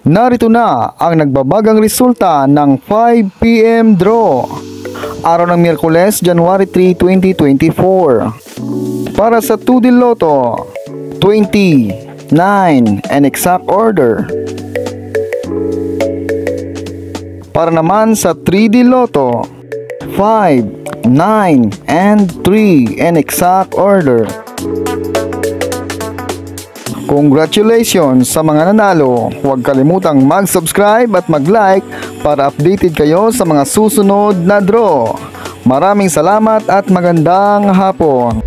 Narito na ang nagbabagang resulta ng 5 PM draw. Araw ng Miyerkules, January 3, 2024. Para sa 2D Lotto, 20, 9, and exact order. Para naman sa 3D Lotto, 5, 9, and 3, and exact order. Congratulations sa mga nanalo. Huwag kalimutang mag-subscribe at mag-like para updated kayo sa mga susunod na draw. Maraming salamat at magandang hapon.